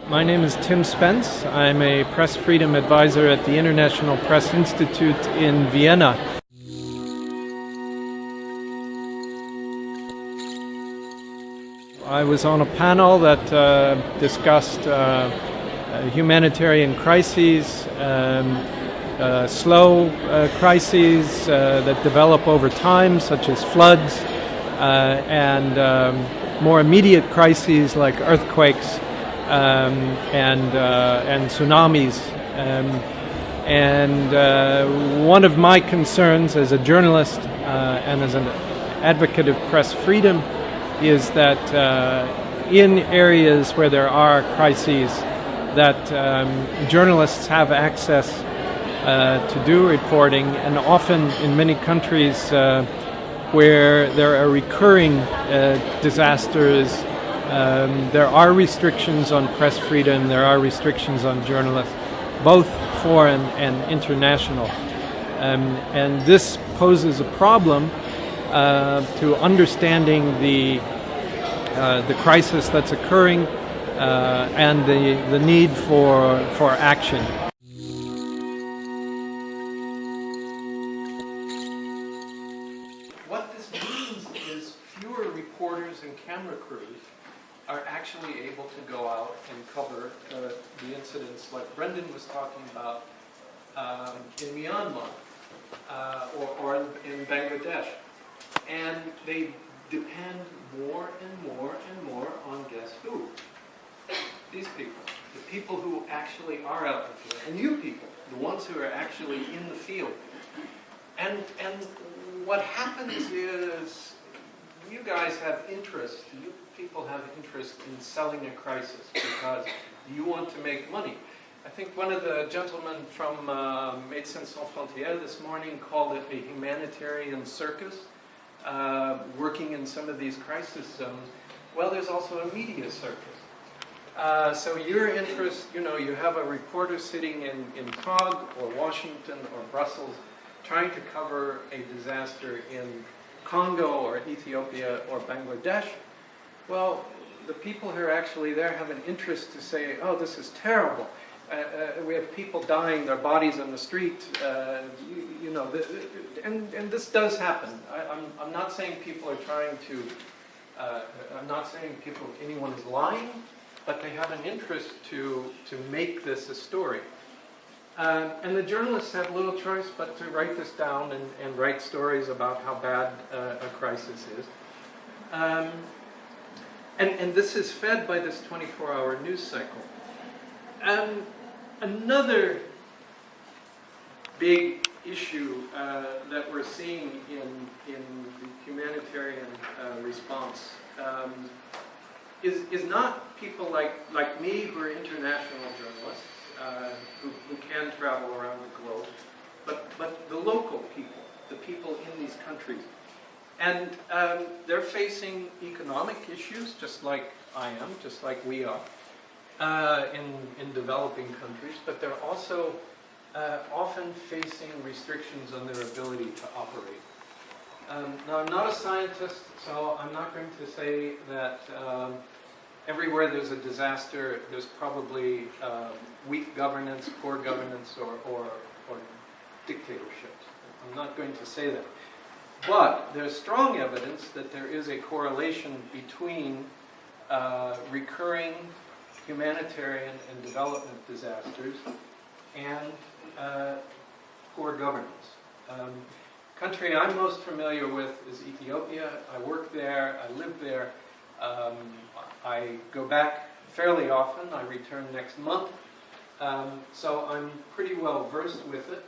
My name is Tim Spence. I'm a press freedom advisor at the International Press Institute in Vienna. I was on a panel that discussed humanitarian crises, slow crises that develop over time, such as floods, and more immediate crises like earthquakes and tsunamis. One of my concerns as a journalist and as an advocate of press freedom is that in areas where there are crises, that journalists have access to do reporting, and often in many countries where there are recurring disasters, there are restrictions on press freedom, there are restrictions on journalists, both foreign and international. And this poses a problem to understanding the crisis that's occurring and the need for action. What this means is fewer reporters and camera crews are actually able to go out and cover the incidents like Brendan was talking about in Myanmar or in Bangladesh. And they depend more and more and more on guess who? These people. The people who actually are out in the field. And you people, the ones who are actually in the field. And what happens is you guys have interest, you people have interest in selling a crisis because you want to make money. I think one of the gentlemen from Médecins Sans Frontières this morning called it a humanitarian circus. Working in some of these crisis zones, well, there's also a media circus. So your interest, you have a reporter sitting in Prague or Washington or Brussels trying to cover a disaster in Congo or Ethiopia or Bangladesh. Well, the people who are actually there have an interest to say, oh, this is terrible. We have people dying, their bodies on the street, and this does happen. I'm not saying people are trying to, I'm not saying anyone is lying, but they have an interest to make this a story. And the journalists have little choice but to write this down and write stories about how bad a crisis is. And this is fed by this 24-hour news cycle. Another big issue that we're seeing in the humanitarian response is not people like me who are international journalists who can travel around the globe, but the local people, the people in these countries. And they're facing economic issues just like I am, just like we are. In developing countries, but they're also often facing restrictions on their ability to operate. Now, I'm not a scientist, so I'm not going to say that everywhere there's a disaster, there's probably weak governance, poor governance, or dictatorships. I'm not going to say that. But there's strong evidence that there is a correlation between recurring humanitarian and development disasters and poor governance. Country I'm most familiar with is Ethiopia. I work there, I live there. I go back fairly often. I return next month. So I'm pretty well versed with it.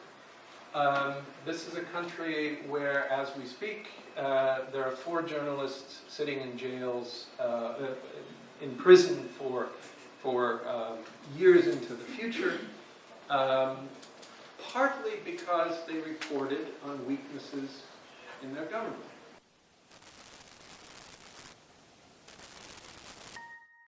This is a country where, as we speak, there are 4 journalists sitting in jails, in prison for years into the future, partly because they reported on weaknesses in their government.